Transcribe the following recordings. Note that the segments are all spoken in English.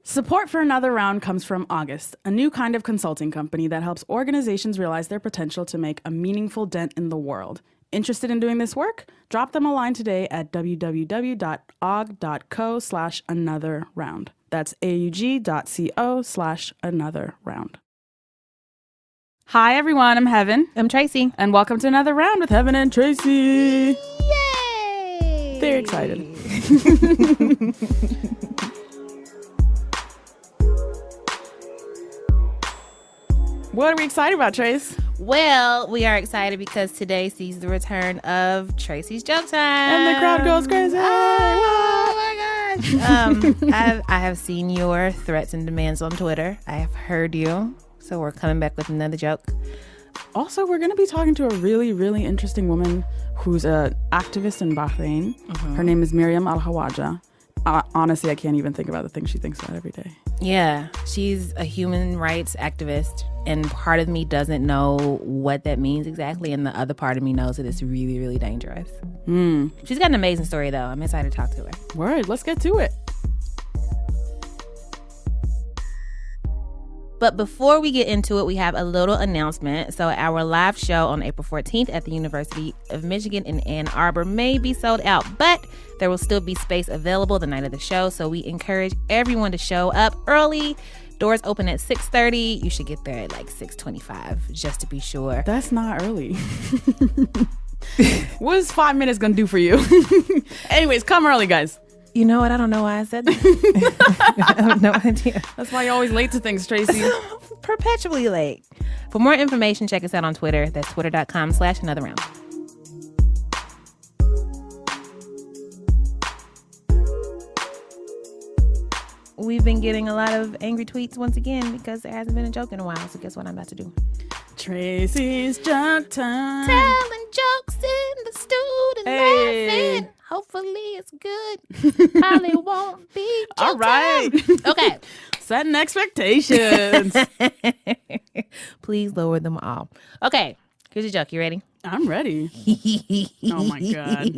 Support for Another Round comes from August, a new kind of consulting company that helps organizations realize their potential to make a meaningful dent in the world. Interested in doing this work? Drop them a line today at www.aug.co/anotherround. That's aug.co/anotherround. Hi, everyone. I'm Heben. I'm Tracy. And welcome to Another Round with Heben and Tracy. Yay! They're excited. What are we excited about, Trace? Well, we are excited because today sees the return of Tracy's Joke Time. And the crowd goes crazy. Oh my gosh. I have seen your threats and demands on Twitter. I have heard you. So we're coming back with another joke. Also, we're going to be talking to a really, really interesting woman who's an activist in Bahrain. Her name is Maryam Al Khawaja. Honestly, I can't even think about the things she thinks about every day. Yeah, she's a human rights activist, and part of me doesn't know what that means exactly, and the other part of me knows that it's really, really dangerous. She's got an amazing story, though. I'm excited to talk to her. Word, let's get to it. But before we get into it, we have a little announcement. So our live show on April 14th at the University of Michigan in Ann Arbor may be sold out, but there will still be space available the night of the show. So we encourage everyone to show up early. Doors open at 6:30. You should get there at like 6:25 just to be sure. That's not early. What is 5 minutes going to do for you? Anyways, come early, guys. You know what? I don't know why I said that. I have no idea. That's why you're always late to things, Tracy. Perpetually late. For more information, check us out on Twitter. That's twitter.com/anotherround. We've been getting a lot of angry tweets once again because there hasn't been a joke in a while. So guess what I'm about to do? Tracy's Joke Time. Telling jokes in the student laughing. Hopefully it's good. Probably won't be joke All right. time. Okay. Setting expectations. Please lower them all. Okay. Here's your joke. You ready? I'm ready. Oh, my God.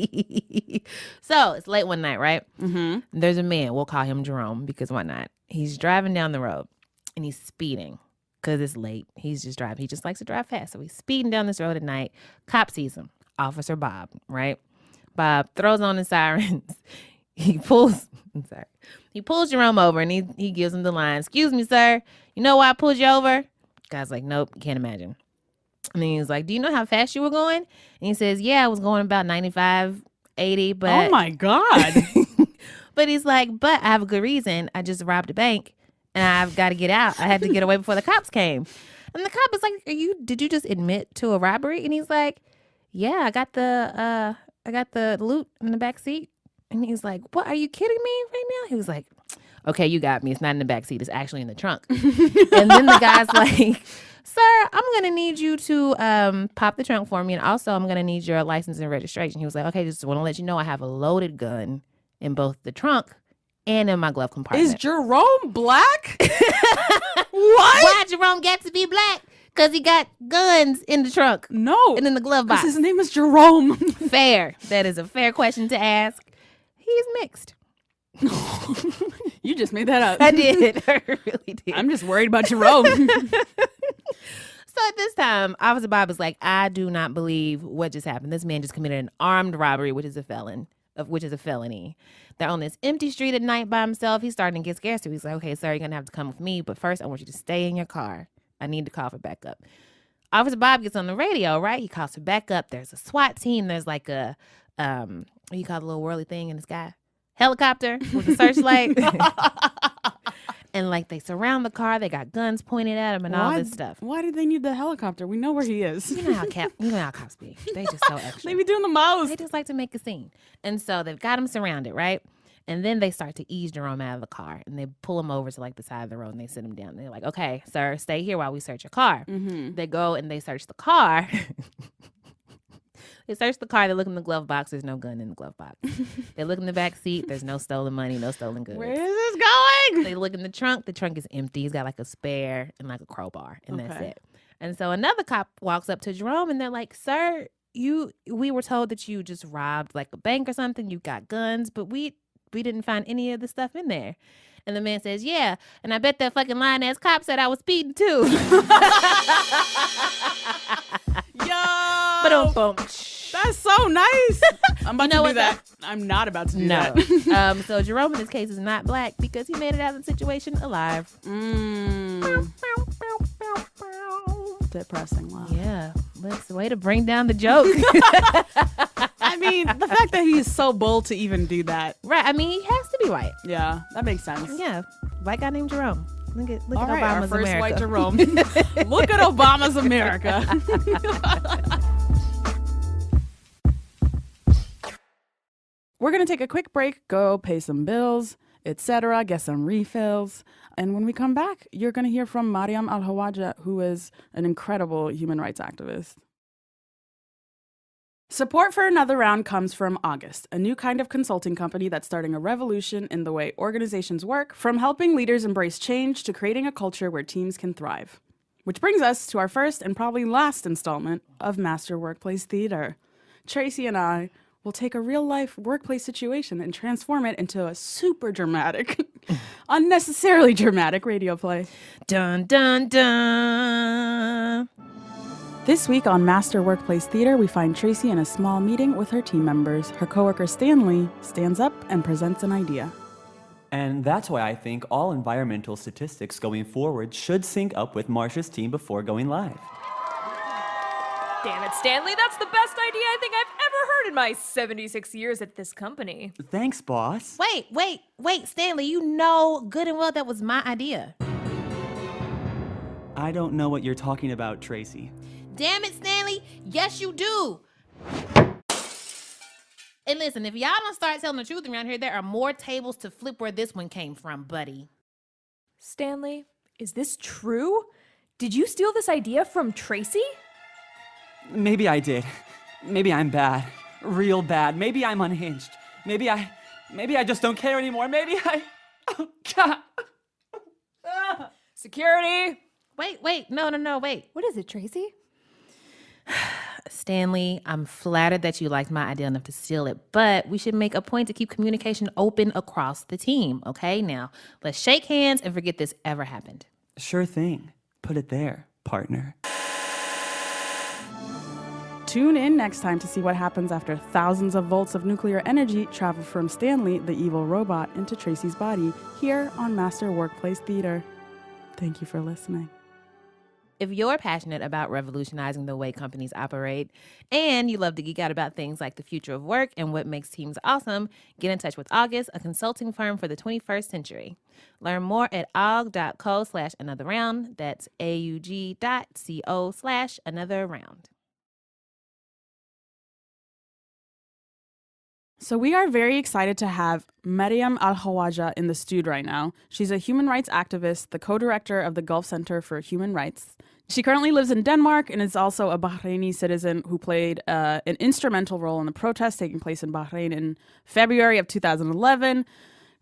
So it's late one night, right? Mm-hmm. There's a man. We'll call him Jerome because why not? He's driving down the road and he's speeding because it's late. He's just driving. He just likes to drive fast. So he's speeding down this road at night. Cop sees him. Officer Bob, right? Bob throws on the sirens. He pulls Jerome over and he gives him the line, "Excuse me, sir. You know why I pulled you over?" Guy's like, "Nope, can't imagine." And then he's like, "Do you know how fast you were going?" And he says, "Yeah, I was going about 95, 80, but..." Oh, my God. But he's like, "But I have a good reason. I just robbed a bank and I've got to get out. I had to get away before the cops came." And the cop is like, did you just admit to a robbery?" And he's like, "Yeah, I got the loot in the back seat." And he's like, "What? Are you kidding me right now?" He was like, "Okay, you got me. It's not in the back seat. It's actually in the trunk." And then the guy's like, "Sir, I'm going to need you to pop the trunk for me. And also, I'm going to need your license and registration." He was like, "Okay, just want to let you know I have a loaded gun in both the trunk and in my glove compartment." Is Jerome black? What? Why Jerome got to be black? Because he got guns in the trunk. No. And in the glove box. His name is Jerome. Fair. That is a fair question to ask. He's mixed. You just made that up. I did. I really did. I'm just worried about Jerome. So at this time, Officer Bob is like, "I do not believe what just happened. This man just committed an armed robbery, which is a felony. They're on this empty street at night by himself. He's starting to get scared. So he's like, "Okay, sir, you're going to have to come with me. But first, I want you to stay in your car. I need to call for backup." Officer Bob gets on the radio, right? He calls for backup. There's a SWAT team. There's like a, what do you call the little whirly thing in the sky? Helicopter with a searchlight. And like they surround the car. They got guns pointed at him and all this stuff. Why do they need the helicopter? We know where he is. You know how cops be. They just so extra. They be doing the most. They just like to make a scene. And so they've got him surrounded, right? And then they start to ease Jerome out of the car and they pull him over to like the side of the road and they sit him down. They're like, "Okay, sir, stay here while we search your car." Mm-hmm. They go and they search the car. They search the car. They look in the glove box. There's no gun in the glove box. They look in the back seat. There's no stolen money, no stolen goods. Where is this going? They look in the trunk. The trunk is empty. He's got like a spare and like a crowbar, and that's it. And so another cop walks up to Jerome, and they're like, "Sir, we were told that you just robbed like a bank or something. You got guns, but we didn't find any of the stuff in there." And the man says, yeah. And I bet that fucking lying ass cop said I was speeding too. Yo! Ba-dum-bum. That's so nice. I'm about to do that. I'm not about to do that. So Jerome in this case is not black because he made it out of the situation alive. Depressing. Wow. Yeah. That's the way to bring down the joke. I mean, the fact that he is so bold to even do that. Right. I mean, he has to be white. Yeah, that makes sense. Yeah. White guy named Jerome. Look at All right, Obama's our first America. white Jerome. Look at Obama's America. We're going to take a quick break, go pay some bills, etc., get some refills. And when we come back, you're going to hear from Maryam Al Khawaja, who is an incredible human rights activist. Support for Another Round comes from August, a new kind of consulting company that's starting a revolution in the way organizations work, from helping leaders embrace change to creating a culture where teams can thrive. Which brings us to our first and probably last installment of Master Workplace Theater. Tracy and I will take a real-life workplace situation and transform it into a super dramatic, unnecessarily dramatic radio play. Dun, dun, dun. This week on Master Workplace Theater, we find Tracy in a small meeting with her team members. Her coworker Stanley stands up and presents an idea. And that's why I think all environmental statistics going forward should sync up with Marsha's team before going live. Damn it, Stanley, that's the best idea I think I've ever heard in my 76 years at this company. Thanks, boss. Wait, Stanley, you know good and well that was my idea. I don't know what you're talking about, Tracy. Damn it, Stanley. Yes, you do. And listen, if y'all don't start telling the truth around here, there are more tables to flip where this one came from, buddy. Stanley, is this true? Did you steal this idea from Tracy? Maybe I did. Maybe I'm bad. Real bad. Maybe I'm unhinged. Maybe I just don't care anymore. Oh, God. Security! Wait. No, wait. What is it, Tracy? Stanley, I'm flattered that you liked my idea enough to steal it, but we should make a point to keep communication open across the team, okay? Now, let's shake hands and forget this ever happened. Sure thing. Put it there, partner. Tune in next time to see what happens after thousands of volts of nuclear energy travel from Stanley, the evil robot, into Tracy's body here on Master Workplace Theater. Thank you for listening. If you're passionate about revolutionizing the way companies operate and you love to geek out about things like the future of work and what makes teams awesome, get in touch with August, a consulting firm for the 21st century. Learn more at aug.co/anotherround. That's aug.co/anotherround. So we are very excited to have Maryam Al Khawaja in the studio right now. She's a human rights activist, the co-director of the Gulf Center for Human Rights. She currently lives in Denmark and is also a Bahraini citizen who played an instrumental role in the protests taking place in Bahrain in February of 2011. It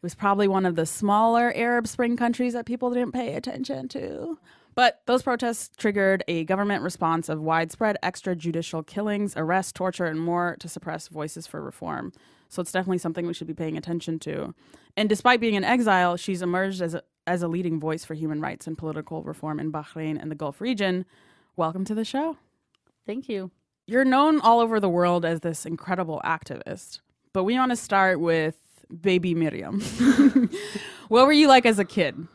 was probably one of the smaller Arab Spring countries that people didn't pay attention to. But those protests triggered a government response of widespread extrajudicial killings, arrests, torture, and more to suppress voices for reform. So it's definitely something we should be paying attention to. And despite being in exile, she's emerged as a leading voice for human rights and political reform in Bahrain and the Gulf region. Welcome to the show. Thank you. You're known all over the world as this incredible activist, but we want to start with baby Maryam. What were you like as a kid?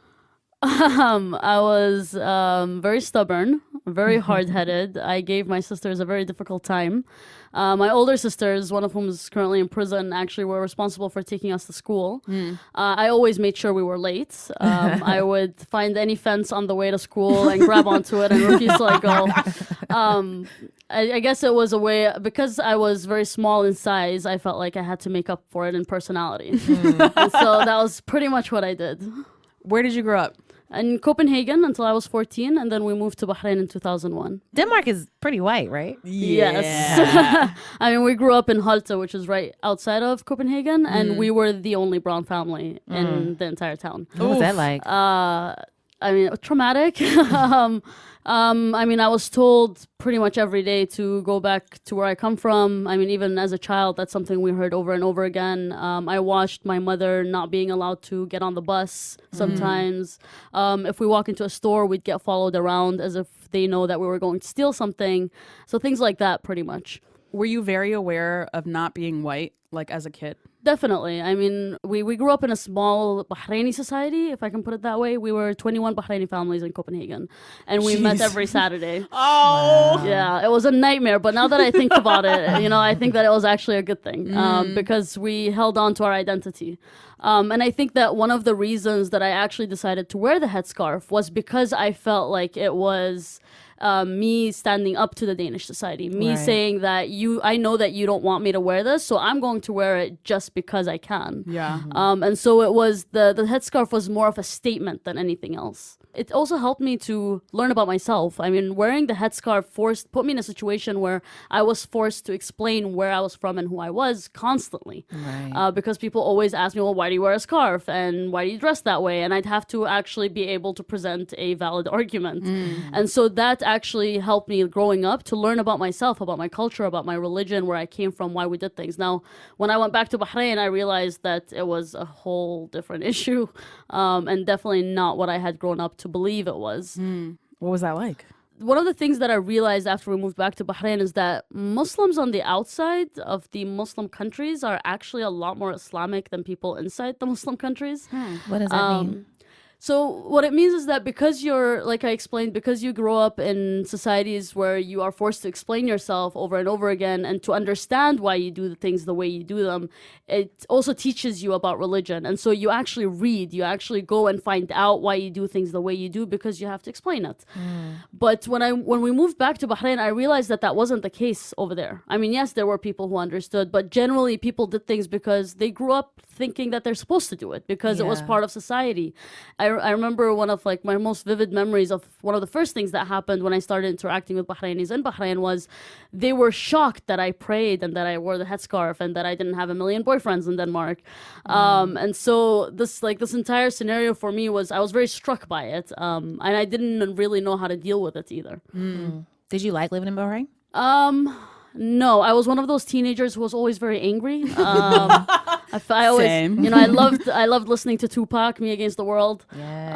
I was very stubborn, very hard-headed. I gave my sisters a very difficult time. My older sisters, one of whom is currently in prison, actually were responsible for taking us to school. I always made sure we were late. I would find any fence on the way to school and grab onto it and refuse to let go. I guess it was a way, because I was very small in size, I felt like I had to make up for it in personality. And so that was pretty much what I did. Where did you grow up? In Copenhagen until I was 14, and then we moved to Bahrain in 2001. Denmark is pretty white, right? Yes. I mean, we grew up in Holte, which is right outside of Copenhagen, and we were the only brown family in the entire town. What was that like? I mean, traumatic. I mean, I was told pretty much every day to go back to where I come from. I mean, even as a child, that's something we heard over and over again. I watched my mother not being allowed to get on the bus sometimes. If we walk into a store, we'd get followed around as if they know that we were going to steal something. So things like that, pretty much. Were you very aware of not being white, like as a kid? Definitely. I mean, we grew up in a small Bahraini society, if I can put it that way. We were 21 Bahraini families in Copenhagen, and we met every Saturday. Oh! Yeah, it was a nightmare. But now that I think about it, you know, I think that it was actually a good thing because we held on to our identity. And I think that one of the reasons that I actually decided to wear the headscarf was because I felt like it was me standing up to the Danish society, me saying that I know that you don't want me to wear this, so I'm going to wear it just because I can. Yeah. And so it was the headscarf was more of a statement than anything else. It also helped me to learn about myself. I mean, wearing the headscarf put me in a situation where I was forced to explain where I was from and who I was constantly. Right. Because people always ask me, well, why do you wear a scarf? And why do you dress that way? And I'd have to actually be able to present a valid argument. And so that actually helped me growing up to learn about myself, about my culture, about my religion, where I came from, why we did things. Now, when I went back to Bahrain, I realized that it was a whole different issue and definitely not what I had grown up to believe it was. What was that like? One of the things that I realized after we moved back to Bahrain is that Muslims on the outside of the Muslim countries are actually a lot more Islamic than people inside the Muslim countries. What does that mean? So what it means is that because you're, like I explained, because you grow up in societies where you are forced to explain yourself over and over again and to understand why you do the things the way you do them, it also teaches you about religion. And so you actually read, you actually go and find out why you do things the way you do because you have to explain it. But when we moved back to Bahrain, I realized that that wasn't the case over there. I mean, yes, there were people who understood, but generally people did things because they grew up thinking that they're supposed to do it because it was part of society. I remember one of like my most vivid memories of one of the first things that happened when I started interacting with Bahrainis in Bahrain was they were shocked that I prayed and that I wore the headscarf and that I didn't have a million boyfriends in Denmark. And so this entire scenario for me I was very struck by it. And I didn't really know how to deal with it either. Did you like living in Bahrain? No, I was one of those teenagers who was always very angry. I always, Same. you know, I loved listening to Tupac, Me Against the World. Yes.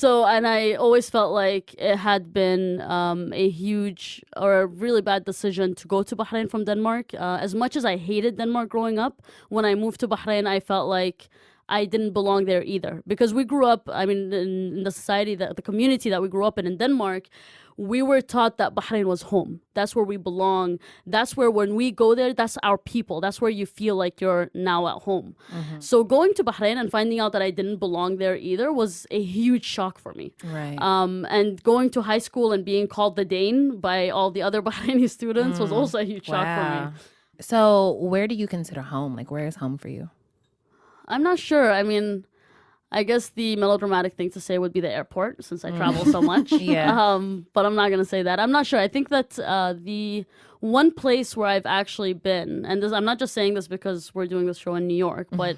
And I always felt like it had been a huge or a really bad decision to go to Bahrain from Denmark. As much as I hated Denmark growing up, when I moved to Bahrain, I felt like I didn't belong there either. Because we grew up, I mean, in the society, the community that we grew up in Denmark, we were taught that Bahrain was home. That's where we belong. That's where when we go there, that's our people. That's where you feel like you're now at home. So going to Bahrain and finding out that I didn't belong there either was a huge shock for me. Right. And going to high school and being called the Dane by all the other Bahraini students was also a huge shock for me. So where do you consider home? Like, where is home for you? I'm not sure. I mean, I guess the melodramatic thing to say would be the airport, since I travel so much. But I'm not going to say that. I'm not sure. I think that the one place where I've actually been, and I'm not just saying this because we're doing this show in New York, but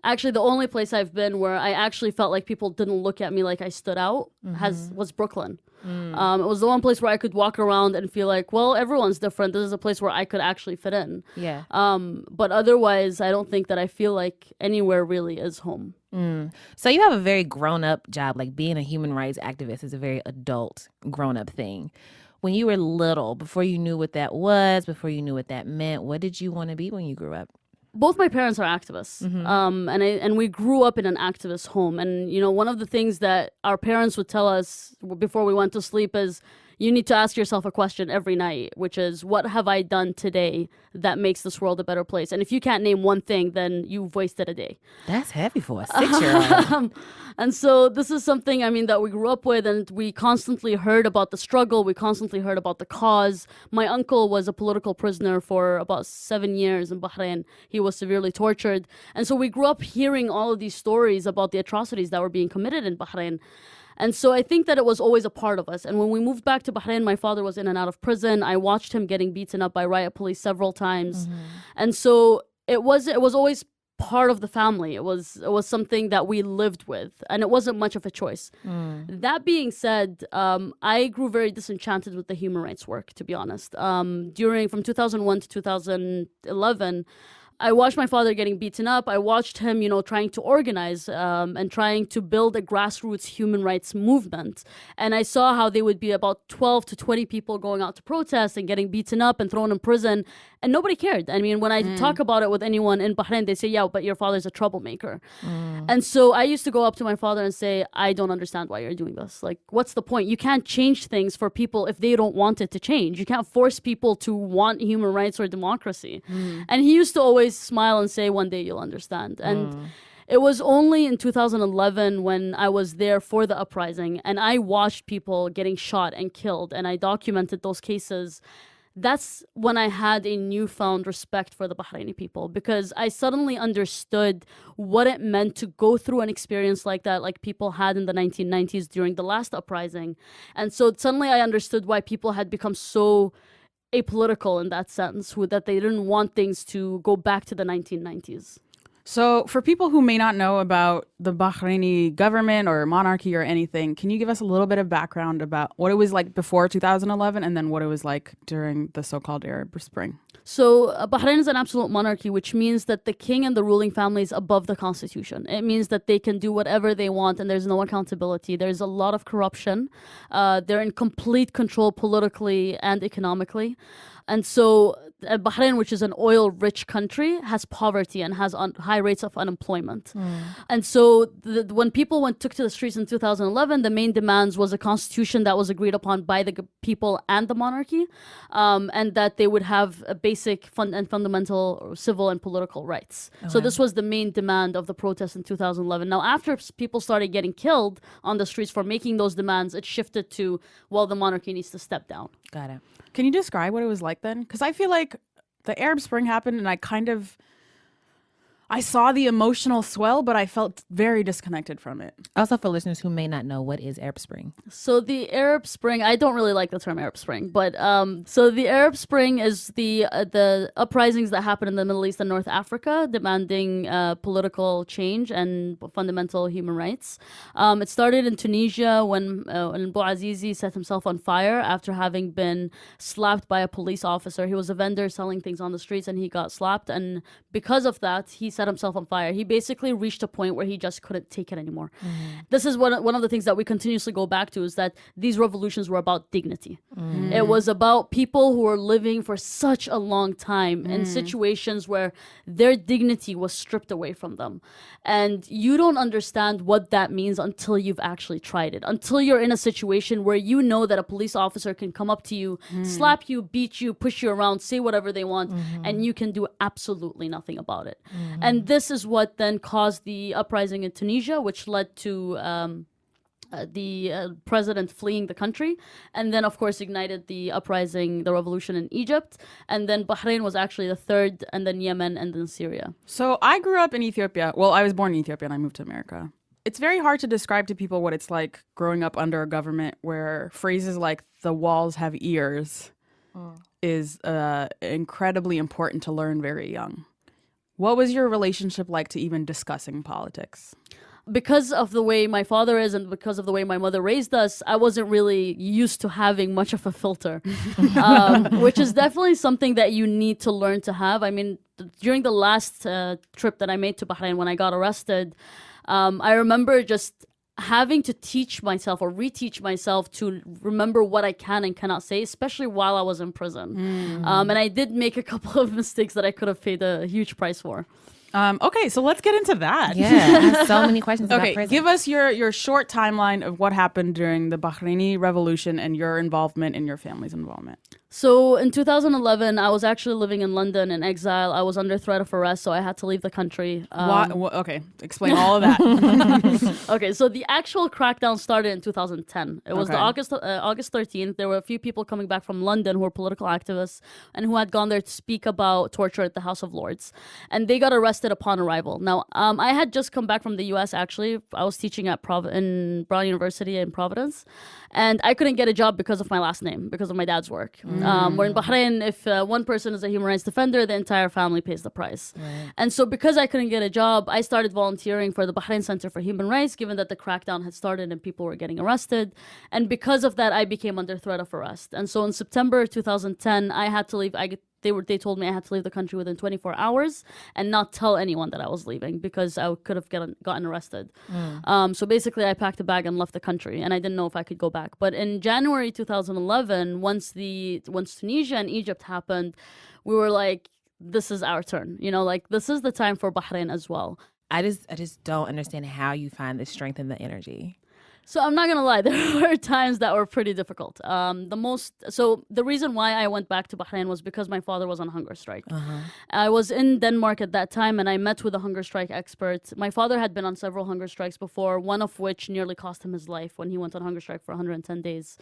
actually the only place I've been where I actually felt like people didn't look at me like I stood out was Brooklyn. It was the one place where I could walk around and feel like, well, everyone's different. This is a place where I could actually fit in. Yeah. But otherwise, I don't think that I feel like anywhere really is home. So you have a very grown-up job. Like being a human rights activist is a very adult, grown-up thing. When you were little, before you knew what that was, before you knew what that meant, what did you want to be when you grew up? Both my parents are activists, and we grew up in an activist home. And you know, one of the things that our parents would tell us before we went to sleep is, you need to ask yourself a question every night, which is, what have I done today that makes this world a better place? And if you can't name one thing, then you've wasted a day. That's heavy for a 6-year-old. And so this is something, I mean, that we grew up with, and we constantly heard about the struggle. We constantly heard about the cause. My uncle was a political prisoner for about 7 years in Bahrain. He was severely tortured. And so we grew up hearing all of these stories about the atrocities that were being committed in Bahrain. And so I think that it was always a part of us. And when we moved back to Bahrain, my father was in and out of prison. I watched him getting beaten up by riot police several times. And so it was always part of the family. It was something that we lived with, and it wasn't much of a choice. That being said, I grew very disenchanted with the human rights work, to be honest. From 2001 to 2011, I watched my father getting beaten up. I watched him, trying to organize and trying to build a grassroots human rights movement. And I saw how they would be about 12 to 20 people going out to protest and getting beaten up and thrown in prison. And nobody cared. I mean, when I talk about it with anyone in Bahrain, they say, yeah, but your father's a troublemaker. And so I used to go up to my father and say, I don't understand why you're doing this. Like, what's the point? You can't change things for people if they don't want it to change. You can't force people to want human rights or democracy. And he used to always smile and say, one day you'll understand. And it was only in 2011 when I was there for the uprising and I watched people getting shot and killed and I documented those cases. That's when I had a newfound respect for the Bahraini people, because I suddenly understood what it meant to go through an experience like that, like people had in the 1990s during the last uprising. And so suddenly I understood why people had become so apolitical in that sense, that they didn't want things to go back to the 1990s. So for people who may not know about the Bahraini government or monarchy or anything, can you give us a little bit of background about what it was like before 2011 and then what it was like during the so-called Arab Spring? So Bahrain is an absolute monarchy, which means that the king and the ruling family is above the constitution. It means that they can do whatever they want and there's no accountability. There's a lot of corruption. They're in complete control politically and economically. And so Bahrain, which is an oil-rich country, has poverty and has high rates of unemployment. And so when people took to the streets in 2011, the main demands was a constitution that was agreed upon by the people and the monarchy, and that they would have a basic fundamental civil and political rights. So this was the main demand of the protest in 2011. Now, after people started getting killed on the streets for making those demands, it shifted to, well, the monarchy needs to step down. Got it. Can you describe what it was like then? Because I feel like the Arab Spring happened and I saw the emotional swell, but I felt very disconnected from it. Also, for listeners who may not know, what is Arab Spring? So the Arab Spring, I don't really like the term Arab Spring, but so the Arab Spring is the uprisings that happened in the Middle East and North Africa, demanding political change and fundamental human rights. It started in Tunisia when Bouazizi set himself on fire after having been slapped by a police officer. He was a vendor selling things on the streets and he got slapped, and because of that, he set himself on fire. He basically reached a point where he just couldn't take it anymore. This is one of the things that we continuously go back to, is that these revolutions were about dignity. It was about people who were living for such a long time in situations where their dignity was stripped away from them. And you don't understand what that means until you've actually tried it, until you're in a situation where you know that a police officer can come up to you, slap you, beat you, push you around, say whatever they want, and you can do absolutely nothing about it. And this is what then caused the uprising in Tunisia, which led to the president fleeing the country, and then of course ignited the revolution in Egypt, and then Bahrain was actually the third, and then Yemen, and then Syria. So I grew up in Ethiopia. Well, I was born in Ethiopia and I moved to America. It's very hard to describe to people what it's like growing up under a government where phrases like "the walls have ears" is incredibly important to learn very young. What was your relationship like to even discussing politics? Because of the way my father is and because of the way my mother raised us, I wasn't really used to having much of a filter, which is definitely something that you need to learn to have. I mean, during the last trip that I made to Bahrain when I got arrested, I remember just having to teach myself or reteach myself to remember what I can and cannot say, especially while I was in prison. And I did make a couple of mistakes that I could have paid a huge price for. Okay, so let's get into that. Yeah, I have so many questions about prison. Give us your short timeline of what happened during the Bahraini Revolution and your involvement and your family's involvement. So in 2011, I was actually living in London in exile. I was under threat of arrest, so I had to leave the country. Okay, explain all of that. Okay, so the actual crackdown started in 2010. It was August 13th. There were a few people coming back from London who were political activists and who had gone there to speak about torture at the House of Lords. And they got arrested upon arrival. Now, I had just come back from the US, actually. I was teaching at in Brown University in Providence. And I couldn't get a job because of my last name, because of my dad's work. Where in Bahrain, if one person is a human rights defender, the entire family pays the price. And so because I couldn't get a job, I started volunteering for the Bahrain Center for Human Rights, given that the crackdown had started and people were getting arrested. And because of that, I became under threat of arrest. And so in September 2010, I had to leave. They told me I had to leave the country within 24 hours and not tell anyone that I was leaving because I could have gotten arrested. So basically, I packed a bag and left the country, and I didn't know if I could go back. But in January 2011, once Tunisia and Egypt happened, we were like, this is our turn. Like this is the time for Bahrain as well. I just don't understand how you find the strength and the energy. So I'm not gonna lie, there were times that were pretty difficult. The reason why I went back to Bahrain was because my father was on hunger strike. I was in Denmark at that time, and I met with a hunger strike expert. My father had been on several hunger strikes before, one of which nearly cost him his life when he went on hunger strike for 110 days.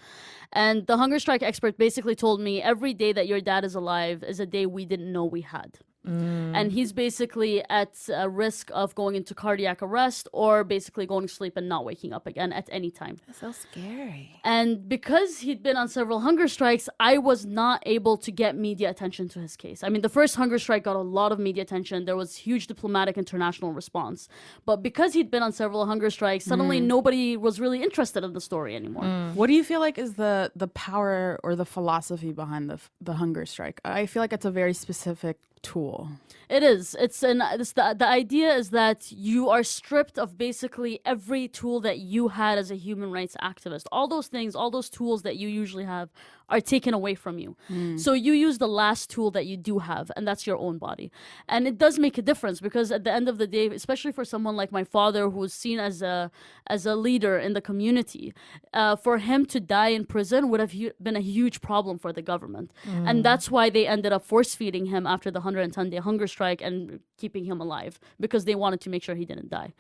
And the hunger strike expert basically told me every day that your dad is alive is a day we didn't know we had. And he's basically at a risk of going into cardiac arrest or basically going to sleep and not waking up again at any time. That's so scary. And because he'd been on several hunger strikes, I was not able to get media attention to his case. I mean, the first hunger strike got a lot of media attention. There was huge diplomatic international response. But because he'd been on several hunger strikes, suddenly nobody was really interested in the story anymore. What do you feel like is the power or the philosophy behind the hunger strike? I feel like it's a very specific tool. It is. The idea is that you are stripped of basically every tool that you had as a human rights activist. All those things, all those tools that you usually have are taken away from you. So you use the last tool that you do have, and that's your own body. And it does make a difference because at the end of the day, especially for someone like my father who's seen as a leader in the community, for him to die in prison would have been a huge problem for the government. And that's why they ended up force-feeding him after the 110-day hunger strike and keeping him alive because they wanted to make sure he didn't die.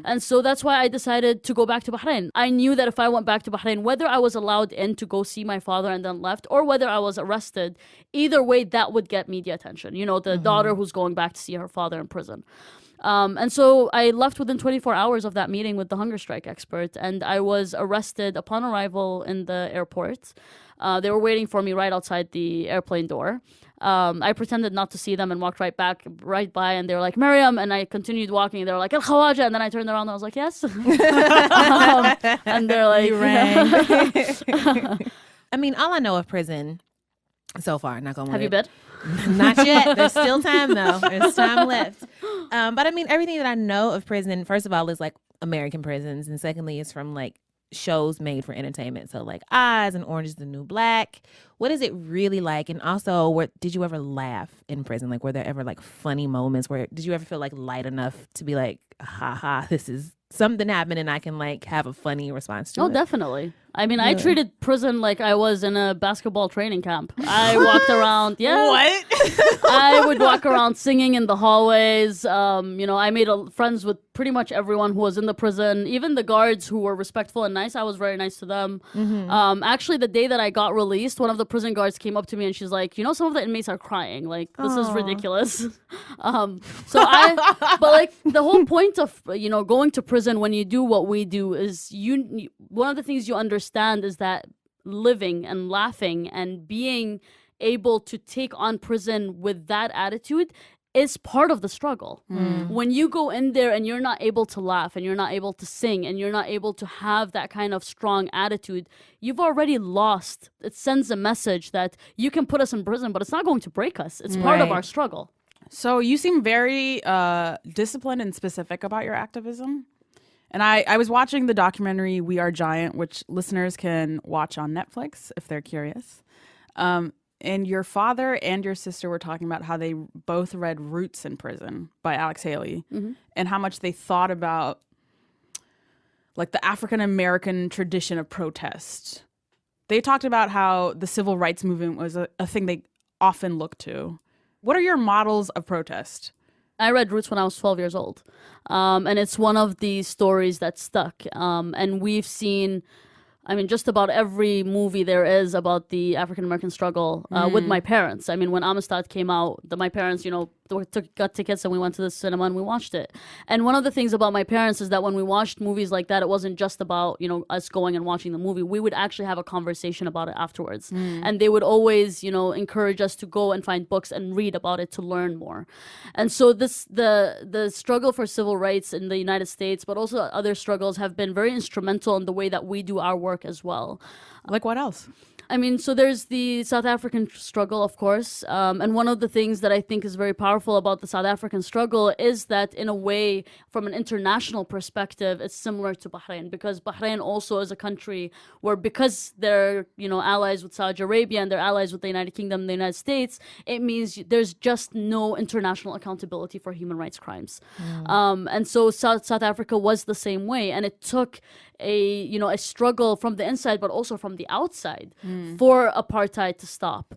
And so that's why I decided to go back to Bahrain. I knew that if I went back to Bahrain, whether I was allowed in to go see my father and then left, or whether I was arrested, either way, that would get media attention. The daughter who's going back to see her father in prison. And so I left within 24 hours of that meeting with the hunger strike expert, and I was arrested upon arrival in the airport. They were waiting for me right outside the airplane door. I pretended not to see them and walked right by, and they were like, Maryam, and I continued walking. They were like, Al Khawaja, and then I turned around and I was like, yes. And they're like, You rang. I mean, all I know of prison so far, not gonna have you been? Not yet. There's still time though. There's time left. But I mean, everything that I know of prison, first of all, is like American prisons, and secondly, is from like shows made for entertainment. So like Oz and Orange is the New Black. What is it really like? And also, did you ever laugh in prison? Like, were there ever like funny moments did you ever feel like light enough to be like, ha ha, this is something happened and I can like have a funny response to it? Oh, definitely. I mean, I treated prison like I was in a basketball training camp. I walked around. Yeah. What? I would walk around singing in the hallways. I made friends with pretty much everyone who was in the prison. Even the guards who were respectful and nice, I was very nice to them. Actually, the day that I got released, one of the prison guards came up to me and she's like, some of the inmates are crying. Like, this is ridiculous. But like the whole point of, going to prison when you do what we do is one of the things you understand is that living and laughing and being able to take on prison with that attitude is part of the struggle. When you go in there and you're not able to laugh and you're not able to sing and you're not able to have that kind of strong attitude, you've already lost. It sends a message that you can put us in prison, but it's not going to break us. It's part of our struggle. So you seem very disciplined and specific about your activism. And I was watching the documentary We Are Giant, which listeners can watch on Netflix if they're curious. And your father and your sister were talking about how they both read Roots in Prison by Alex Haley and how much they thought about like the African American tradition of protest. They talked about how the civil rights movement was a thing they often looked to. What are your models of protest? I read Roots when I was 12 years old. And it's one of the stories that stuck. And we've seen I mean, just about every movie there is about the African American struggle with my parents. I mean, when Amistad came out, my parents, got tickets and we went to the cinema and we watched it. And one of the things about my parents is that when we watched movies like that, it wasn't just about, us going and watching the movie. We would actually have a conversation about it afterwards. And they would always, encourage us to go and find books and read about it to learn more. And so the struggle for civil rights in the United States, but also other struggles, have been very instrumental in the way that we do our work as well. Like what else? I mean, so there's the South African struggle, of course. And one of the things that I think is very powerful about the South African struggle is that, in a way, from an international perspective, it's similar to Bahrain, because Bahrain also is a country where, because they're, allies with Saudi Arabia and they're allies with the United Kingdom and the United States, it means there's just no international accountability for human rights crimes. And so South Africa was the same way. And it took a struggle from the inside, but also from the outside for apartheid to stop.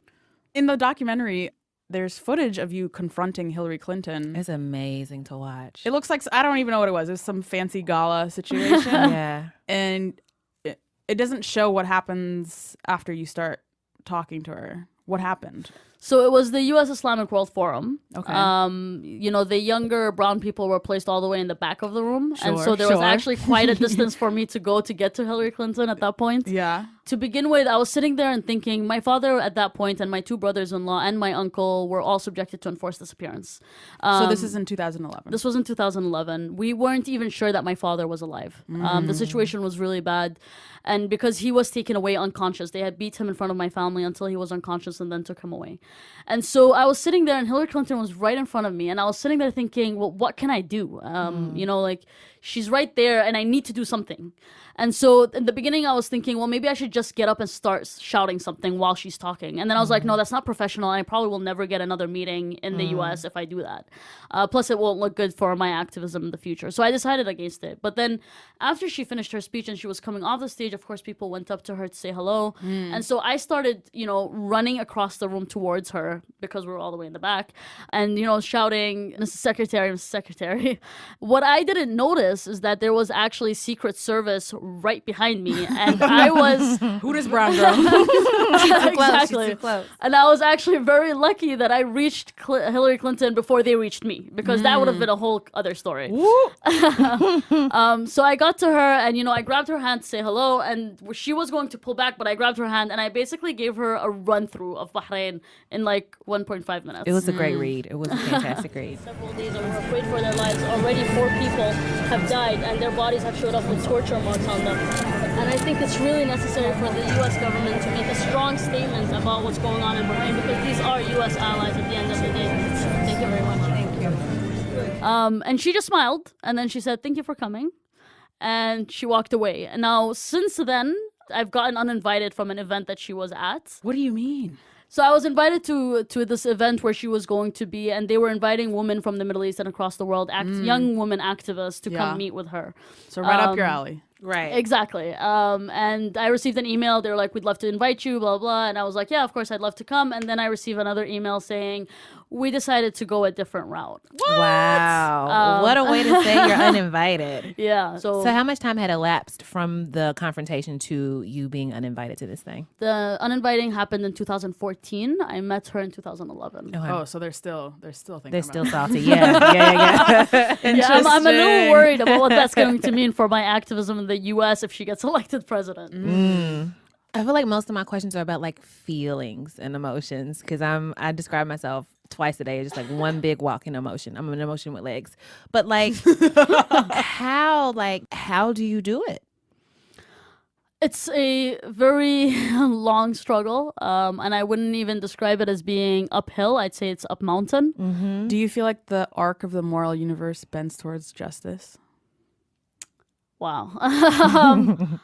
In the documentary, there's footage of you confronting Hillary Clinton. It's amazing to watch. It looks like, I don't even know what it was. It was some fancy gala situation. Yeah. And it doesn't show what happens after you start talking to her. What happened? So it was the U.S. Islamic World Forum. Okay. The younger brown people were placed all the way in the back of the room. And so there was Sure. actually quite a distance for me to go to get to Hillary Clinton at that point. Yeah. To begin with, I was sitting there and thinking, my father at that point and my two brothers-in-law and my uncle were all subjected to enforced disappearance. So this is in 2011. This was in 2011. We weren't even sure that my father was alive. The situation was really bad. And because he was taken away unconscious, they had beat him in front of my family until he was unconscious and then took him away. And so I was sitting there and Hillary Clinton was right in front of me. And I was sitting there thinking, well, what can I do? She's right there and I need to do something. And so in the beginning, I was thinking, well, maybe I should just get up and start shouting something while she's talking. And then I was like, no, that's not professional. And I probably will never get another meeting in the U.S. if I do that. Plus, it won't look good for my activism in the future. So I decided against it. But then after she finished her speech and she was coming off the stage, of course, people went up to her to say hello. And so I started, running across the room towards her because we were all the way in the back and, shouting, Mrs. Secretary, Mrs. Secretary. What I didn't notice is that there was actually Secret Service right behind me, and I was Who this brown girl? exactly. She's too close. And I was actually very lucky that I reached Hillary Clinton before they reached me, because that would have been a whole other story. So I got to her, and I grabbed her hand to say hello, and she was going to pull back, but I grabbed her hand and I basically gave her a run through of Bahrain in like 1.5 minutes. It was a great read. It was a fantastic read. Several days and were afraid for their lives. Already 4 people have died and their bodies have showed up with torture marks on them. And I think it's really necessary for the U.S. government to make a strong statement about what's going on in Bahrain, because these are U.S. allies at the end of the day. Thank you very much. Thank you. And she just smiled and then she said, thank you for coming. And she walked away. And now since then, I've gotten uninvited from an event that she was at. What do you mean? So I was invited to this event where she was going to be, and they were inviting women from the Middle East and across the world, young women activists, to come meet with her. So right up your alley. Right. Exactly. And I received an email. They were like, we'd love to invite you, blah, blah. And I was like, yeah, of course, I'd love to come. And then I received another email saying, we decided to go a different route. Wow. What a way to say you're uninvited. Yeah. So So how much time had elapsed from the confrontation to you being uninvited to this thing? the uninviting happened in 2014. I met her in 2011. Oh, so they're still thinking They're about still it. salty. Yeah. Yeah, I'm a little worried about what that's going to mean for my activism in the U.S. if she gets elected president. I feel like most of my questions are about like feelings and emotions, because I describe myself twice a day as just like one big walking emotion. I'm an emotion with legs. But like how do you do it? It's a very long struggle, and I wouldn't even describe it as being uphill. I'd say it's up mountain. Do you feel like the arc of the moral universe bends towards justice? Wow. I'm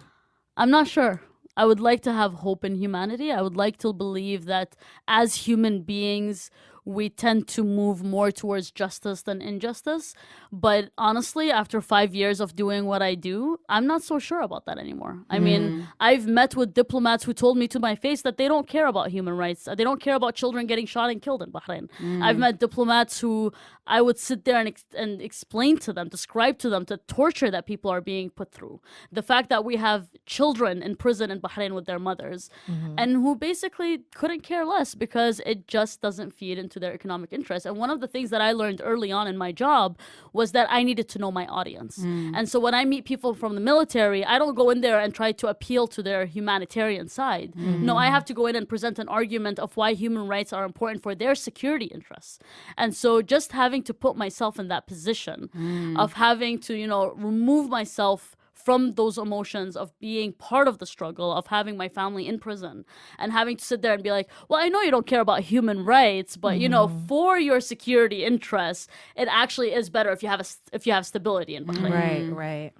not sure. I would like to have hope in humanity. I would like to believe that as human beings, we tend to move more towards justice than injustice. But honestly, after 5 years of doing what I do, I'm not so sure about that anymore. I mean, I've met with diplomats who told me to my face that they don't care about human rights. They don't care about children getting shot and killed in Bahrain. I've met diplomats who I would sit there and explain to them, describe to them the torture that people are being put through. The fact that we have children in prison in Bahrain with their mothers and who basically couldn't care less because it just doesn't feed into their economic interest. And one of the things that I learned early on in my job was that I needed to know my audience. And so when I meet people from the military, I don't go in there and try to appeal to their humanitarian side. No, I have to go in and present an argument of why human rights are important for their security interests. And so just having to put myself in that position of having to, remove myself from those emotions of being part of the struggle, of having my family in prison and having to sit there and be like, well, I know you don't care about human rights, but for your security interests, it actually is better if you have stability in Bahrain. Right.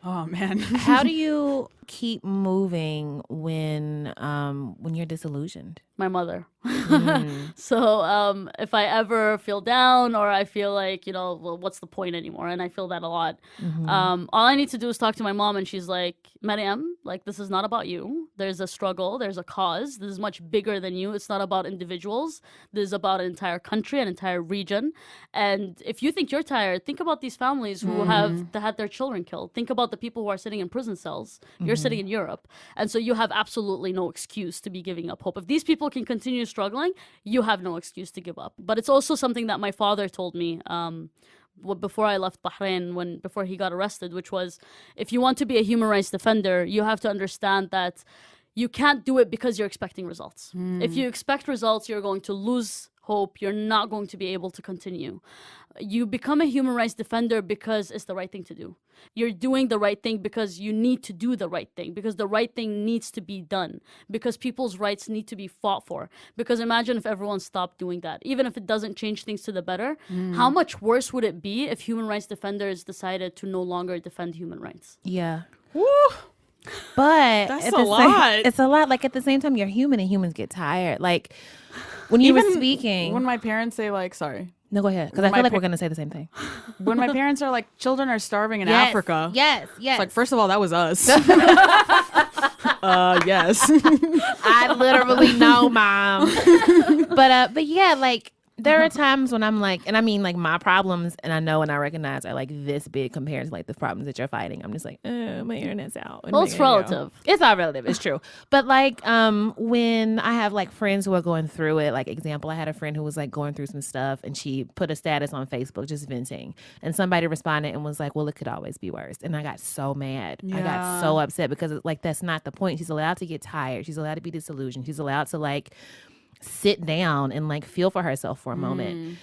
Oh man. How do you keep moving when you're disillusioned? My mother. So if I ever feel down or I feel like, well, what's the point anymore? And I feel that a lot. All I need to do is talk to my mom and she's like, Maryam, like, this is not about you. There's a struggle. There's a cause. This is much bigger than you. It's not about individuals. This is about an entire country, an entire region. And if you think you're tired, think about these families who have had their children killed. Think about the people who are sitting in prison cells. You're sitting in Europe. And so you have absolutely no excuse to be giving up hope. If these people can continue struggling, you have no excuse to give up. But it's also something that my father told me before I left Bahrain, before he got arrested, which was, if you want to be a human rights defender, you have to understand that you can't do it because you're expecting results. If you expect results, you're going to lose hope. You're not going to be able to continue. You become a human rights defender because it's the right thing to do. You're doing the right thing because you need to do the right thing, because the right thing needs to be done, because people's rights need to be fought for. Because imagine if everyone stopped doing that, even if it doesn't change things to the better, how much worse would it be if human rights defenders decided to no longer defend human rights? Yeah. Woo. But That's a lot. It's a lot. Like, at the same time, you're human and humans get tired. Like, when you were speaking. When my parents say, like, sorry. No, go ahead. Because I feel like we're going to say the same thing. When my parents are like, children are starving in Africa. Yes. It's like, first of all, that was us. Yes. I literally know, Mom. But yeah, like, there are times when I'm like, and I mean, like, my problems, and I know and I recognize are like this big compared to like the problems that you're fighting. I'm just like, my internet's out. Well, it's relative. It's all relative. It's true. But like, when I have like friends who are going through it, like, example, I had a friend who was like going through some stuff and she put a status on Facebook just venting, and somebody responded and was like, well, it could always be worse. And I got so mad. I got so upset because like, that's not the point. She's allowed to get tired. She's allowed to be disillusioned. She's allowed to like sit down and like feel for herself for a moment.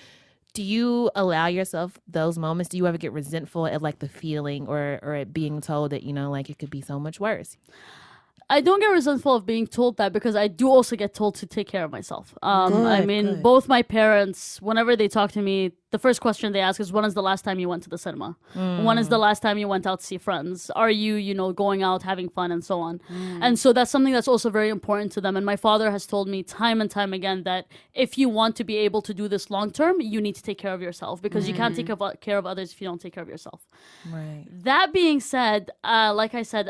Do you allow yourself those moments? Do you ever get resentful at like the feeling or at being told that, like, it could be so much worse? I don't get resentful of being told that because I do also get told to take care of myself. Both my parents, whenever they talk to me, the first question they ask is, when is the last time you went to the cinema? When is the last time you went out to see friends? Are you, going out, having fun, and so on? And so that's something that's also very important to them. And my father has told me time and time again that if you want to be able to do this long term, you need to take care of yourself, because you can't take care of others if you don't take care of yourself. Right. That being said, like I said,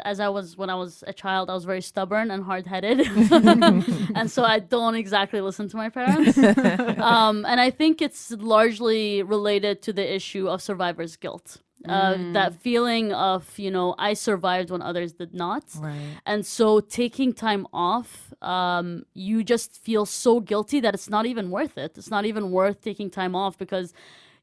when I was a child, I was very stubborn and hard-headed. And so I don't exactly listen to my parents. And I think it's largely related to the issue of survivor's guilt. That feeling of, I survived when others did not. Right. And so taking time off, you just feel so guilty that it's not even worth it. It's not even worth taking time off, because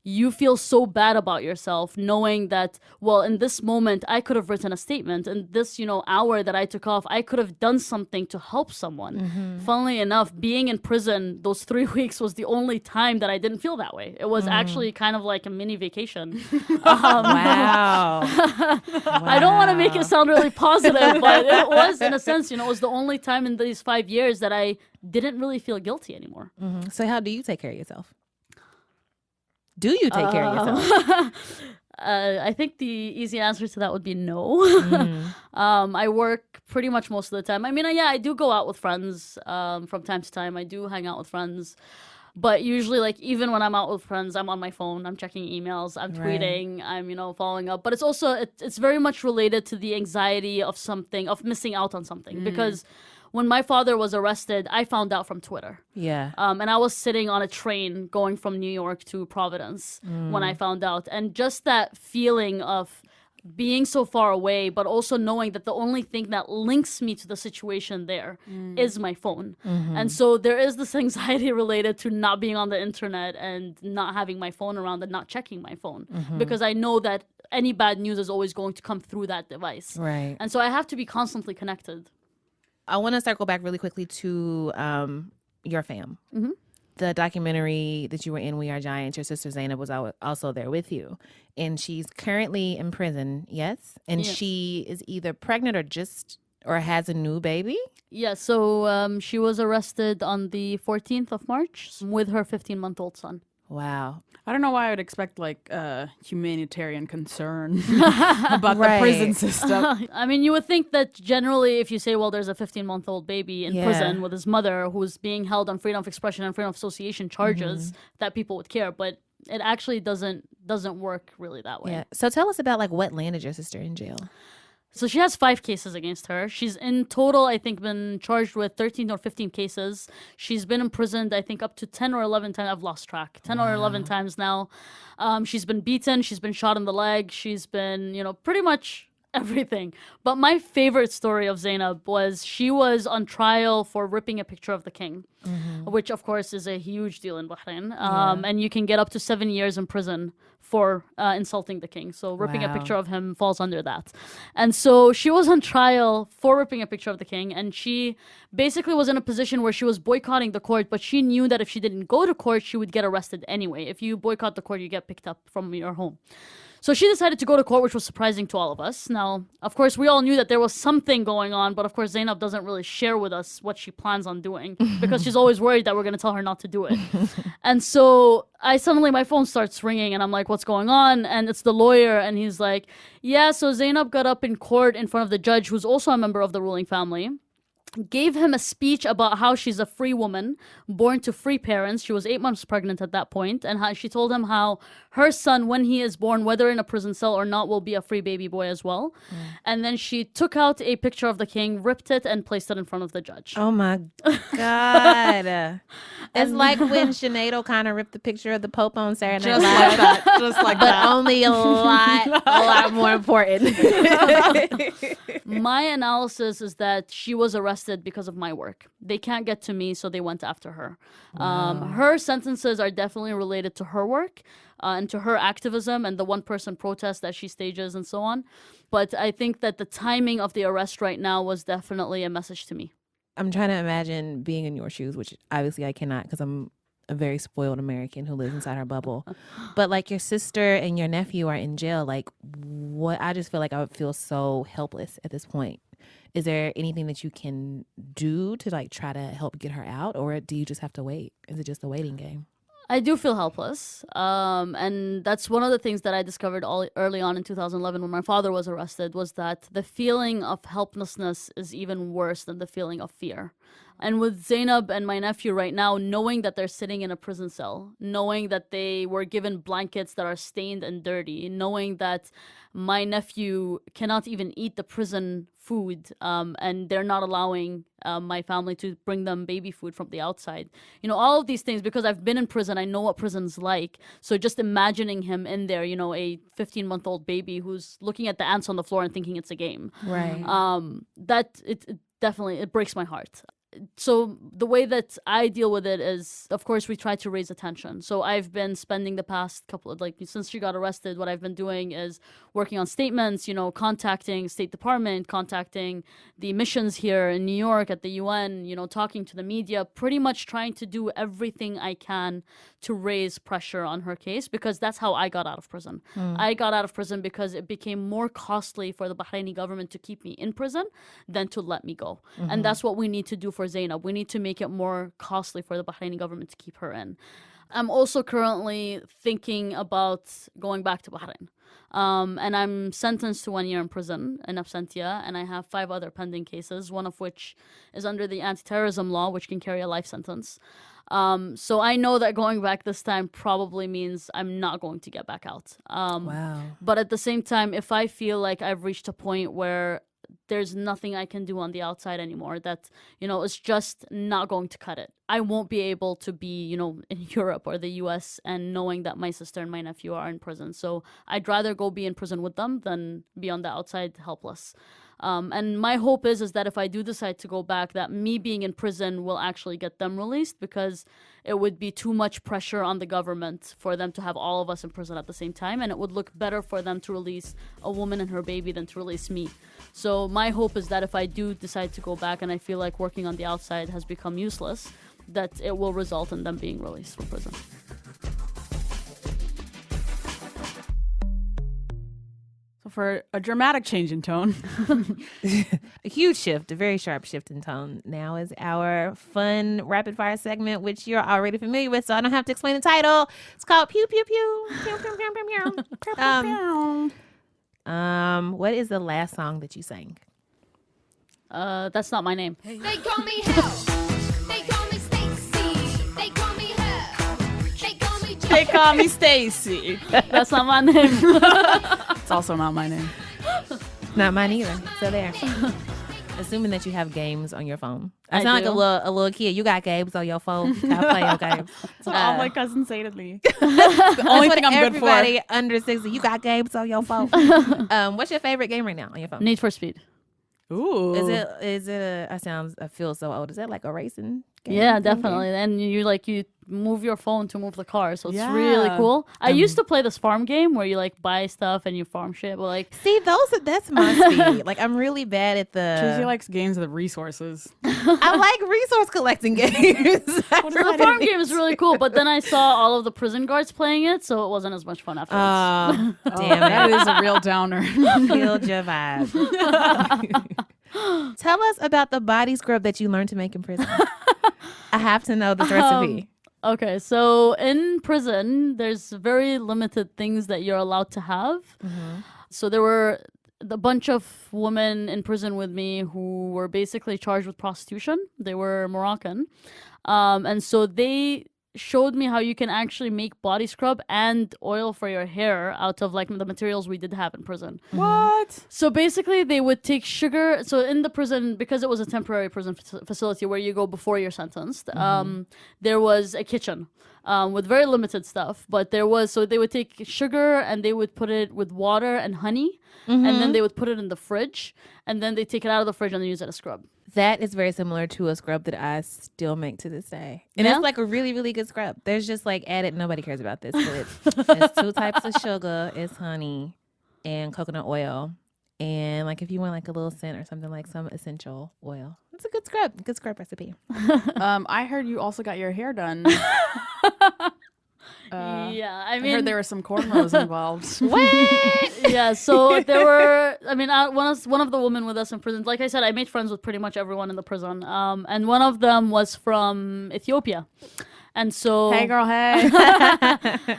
you feel so bad about yourself knowing that, well, in this moment, I could have written a statement. In this, hour that I took off, I could have done something to help someone. Funnily enough, being in prison those 3 weeks was the only time that I didn't feel that way. It was actually kind of like a mini vacation. Wow. I don't want to make it sound really positive, but it was, in a sense, it was the only time in these 5 years that I didn't really feel guilty anymore. So how do you take care of yourself? Do you take care of yourself? I think the easy answer to that would be no. I work pretty much most of the time. I mean, I do go out with friends from time to time. I do hang out with friends. But usually, like, even when I'm out with friends, I'm on my phone, I'm checking emails, I'm tweeting, I'm, following up. But it's also, it's very much related to the anxiety of something, of missing out on something. Because when my father was arrested, I found out from Twitter. Yeah. And I was sitting on a train going from New York to Providence when I found out. And just that feeling of being so far away, but also knowing that the only thing that links me to the situation there is my phone. And so there is this anxiety related to not being on the internet and not having my phone around and not checking my phone. Because I know that any bad news is always going to come through that device. Right. And so I have to be constantly connected. I want to circle back really quickly to your fam. The documentary that you were in, We Are Giants, your sister Zainab was also there with you. And she's currently in prison, yes? And she is either pregnant or has a new baby? Yeah, so she was arrested on the 14th of March with her 15-month-old son. Wow. I don't know why I would expect like humanitarian concern about the prison system. I mean, you would think that generally if you say, well, there's a 15-month-old baby in prison with his mother who's being held on freedom of expression and freedom of association charges, that people would care. But it actually doesn't work really that way. Yeah. So tell us about like what landed your sister in jail. So she has 5 cases against her. She's in total, I think, been charged with 13 or 15 cases. She's been imprisoned, I think, up to 10 or 11 times. I've lost track. 10 or 11 times now. She's been beaten. She's been shot in the leg. She's been, pretty much everything. But my favorite story of Zainab was she was on trial for ripping a picture of the king, which, of course, is a huge deal in Bahrain. And you can get up to 7 years in prison for insulting the king. So ripping a picture of him falls under that. And so she was on trial for ripping a picture of the king. And she basically was in a position where she was boycotting the court, but she knew that if she didn't go to court, she would get arrested anyway. If you boycott the court, you get picked up from your home. So she decided to go to court, which was surprising to all of us. Now, of course, we all knew that there was something going on, but of course, Zainab doesn't really share with us what she plans on doing because she's always worried that we're going to tell her not to do it. And so my phone starts ringing and I'm like, what's going on? And it's the lawyer and he's like, yeah, so Zainab got up in court in front of the judge, who's also a member of the ruling family, gave him a speech about how she's a free woman born to free parents. She was 8 months pregnant at that point, and how she told him how her son, when he is born, whether in a prison cell or not, will be a free baby boy as well. And then she took out a picture of the king, ripped it, and placed it in front of the judge. Oh my God. It's like when Sinead kind of ripped the picture of the Pope on Saturday Night Live. Just like But that. only a lot more important. My analysis is that she was arrested because of my work. They can't get to me, so they went after her. Her sentences are definitely related to her work and to her activism and the one-person protest that she stages and so on. But I think that the timing of the arrest right now was definitely a message to me. I'm trying to imagine being in your shoes, which obviously I cannot because I'm a very spoiled American who lives inside her bubble. But like your sister and your nephew are in jail. Like what? I just feel like I would feel so helpless at this point. Is there anything that you can do to like try to help get her out, or do you just have to wait? Is it just a waiting game? I do feel helpless. And that's one of the things that I discovered early on in 2011 when my father was arrested, was that the feeling of helplessness is even worse than the feeling of fear. And with Zainab and my nephew right now, knowing that they're sitting in a prison cell, knowing that they were given blankets that are stained and dirty, knowing that my nephew cannot even eat the prison food, and they're not allowing my family to bring them baby food from the outside. All of these things, because I've been in prison, I know what prison's like. So just imagining him in there, a 15-month-old baby who's looking at the ants on the floor and thinking it's a game. Right. That it definitely breaks my heart. So the way that I deal with it is, of course, we try to raise attention. So I've been spending the past couple of, since she got arrested, what I've been doing is working on statements, contacting State Department, contacting the missions here in New York at the UN, talking to the media, pretty much trying to do everything I can to raise pressure on her case, because that's how I got out of prison. I got out of prison because it became more costly for the Bahraini government to keep me in prison than to let me go. And that's what we need to do for Zainab. We need to make it more costly for the Bahraini government to keep her in. I'm also currently thinking about going back to Bahrain. And I'm sentenced to 1 year in prison in absentia, and I have 5 other pending cases, one of which is under the anti-terrorism law, which can carry a life sentence. So I know that going back this time probably means I'm not going to get back out. Wow. But at the same time, if I feel like I've reached a point where there's nothing I can do on the outside anymore, that, it's just not going to cut it. I won't be able to be, in Europe or the US and knowing that my sister and my nephew are in prison. So I'd rather go be in prison with them than be on the outside helpless. And my hope is that if I do decide to go back, that me being in prison will actually get them released, because it would be too much pressure on the government for them to have all of us in prison at the same time. And it would look better for them to release a woman and her baby than to release me. So my hope is that if I do decide to go back and I feel like working on the outside has become useless, that it will result in them being released from prison. So for a dramatic change in tone, A huge shift, a very sharp shift in tone. Now is our fun rapid fire segment, which you're already familiar with, so I don't have to explain the title. It's called Pew Pew Pew. Pew Pew Pew Pew Pew. What is the last song that you sang? That's not my name. They call me Hell. They call me Stacy. They call me Hell. They call me they call me Stacy. That's not my name. It's also not my name. Not mine either. So there. Assuming that you have games on your phone. I I sound do. like a little kid. You got games on your phone. I play your games. That's what all my cousins say to me. The only thing I'm good for. Everybody under 60, you got games on your phone. What's your favorite game right now on your phone? Need for Speed. Ooh. Is it I feel so old. Is that like a racing game? Yeah, Game? definitely. And you move your phone to move the car, so it's Yeah. really cool. I used to play this farm game where you buy stuff and you farm shit, but See, that's my speed. I'm really bad at Tracy the. likes games with resources. I like resource collecting games. the farm game is really cool. But then I saw all of the prison guards playing it, so it wasn't as much fun afterwards. Damn That it. is a real downer. Killed your vibe. Tell us about the body scrub that you learned to make in prison. I have to know this recipe. Okay, so in prison, there's very limited things that you're allowed to have. So there were a bunch of women in prison with me who were basically charged with prostitution. They were Moroccan. And so they showed me how you can actually make body scrub and oil for your hair out of the materials we did have in prison. What? So basically they would take sugar. So in the prison, because it was a temporary prison facility where you go before you're sentenced, there was a kitchen with very limited stuff. But they would take sugar and they would put it with water and honey. And then they would put it in the fridge. And then they take it out of the fridge and they use it as scrub. That is very similar to a scrub that I still make to this day. And Yeah? it's a really, really good scrub. There's just added, nobody cares about this, but it's 2 types of sugar. It's honey and coconut oil. And if you want a little scent or something, some essential oil. It's a good scrub recipe. I heard you also got your hair done. Yeah, I heard there were some cornrows involved. Yeah, so there were. One of the women with us in prison. Like I said, I made friends with pretty much everyone in the prison. And one of them was from Ethiopia, and so Hey, girl, hey.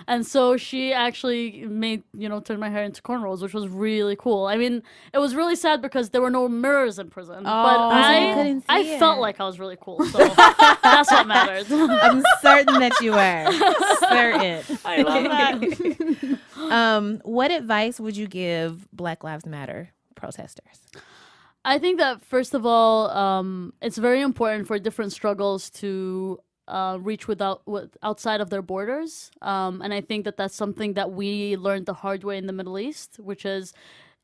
and so she actually turned my hair into cornrows, which was really cool. It was really sad because there were no mirrors in prison, but so you couldn't see I it. felt like I was really cool. So that's what mattered. I'm certain that you were. Certain. I love that. What advice would you give Black Lives Matter protesters? I think that first of all, it's very important for different struggles to reach outside of their borders. And I think that that's something that we learned the hard way in the Middle East, which is,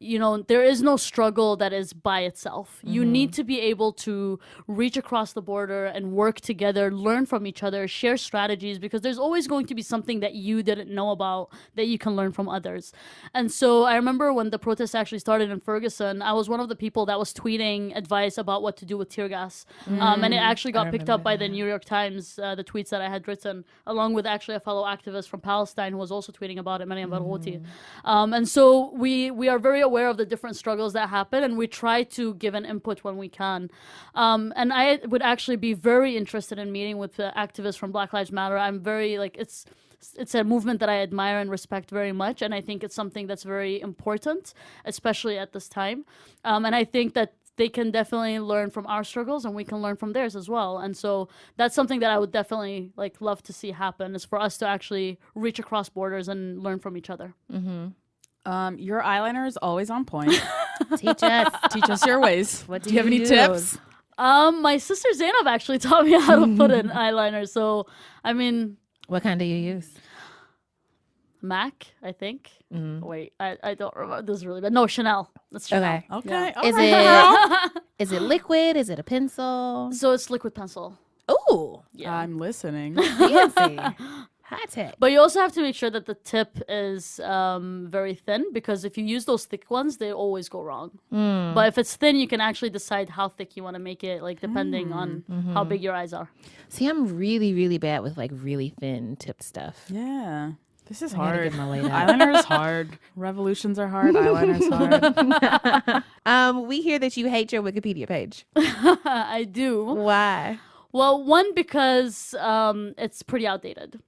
there is no struggle that is by itself. You need to be able to reach across the border and work together, learn from each other, share strategies, because there's always going to be something that you didn't know about that you can learn from others. And so I remember when the protests actually started in Ferguson, I was one of the people that was tweeting advice about what to do with tear gas. And it actually got picked up by the New York Times, the tweets that I had written, along with actually a fellow activist from Palestine who was also tweeting about it, Maryam Al Khawaja. And so we are very aware of the different struggles that happen, and we try to give an input when we can. And I would actually be very interested in meeting with the activists from Black Lives Matter. I'm very it's a movement that I admire and respect very much, and I think it's something that's very important, especially at this time. And I think that they can definitely learn from our struggles, and we can learn from theirs as well. And so that's something that I would definitely love to see happen, is for us to actually reach across borders and learn from each other. Your eyeliner is always on point. Teach us. Teach us your ways. What do you have any use? tips? My sister Zainab actually taught me how to put an eyeliner. So, I mean, What kind do you use? MAC, I think. Wait, I don't remember. This is really bad. No, Chanel. That's Chanel. Okay. Okay. Is all right. it is it liquid? Is it a pencil? So it's liquid pencil. Ooh, Yeah. I'm listening. fancy. High tech. But you also have to make sure that the tip is very thin, because if you use those thick ones, they always go wrong. But if it's thin, you can actually decide how thick you want to make it, depending on how big your eyes are. See, I'm really, really bad with really thin tip stuff. Yeah. This is I gotta hard. get my weight up. Eyeliner is hard. Revolutions are hard. Eyeliner is hard. We hear that you hate your Wikipedia page. I do. Why? Well, one, because it's pretty outdated.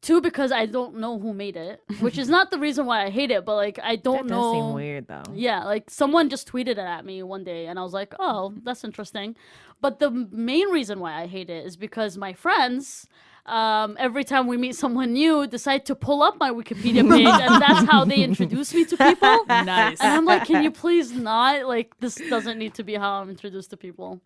Two, because I don't know who made it, which is not the reason why I hate it, but I don't That know. does seem weird though. Yeah, someone just tweeted it at me one day, and I was like, oh, that's interesting. But the main reason why I hate it is because my friends, every time we meet someone new, decide to pull up my Wikipedia page, and that's how they introduce me to people. Nice. And I'm like, can you please not? This doesn't need to be how I'm introduced to people.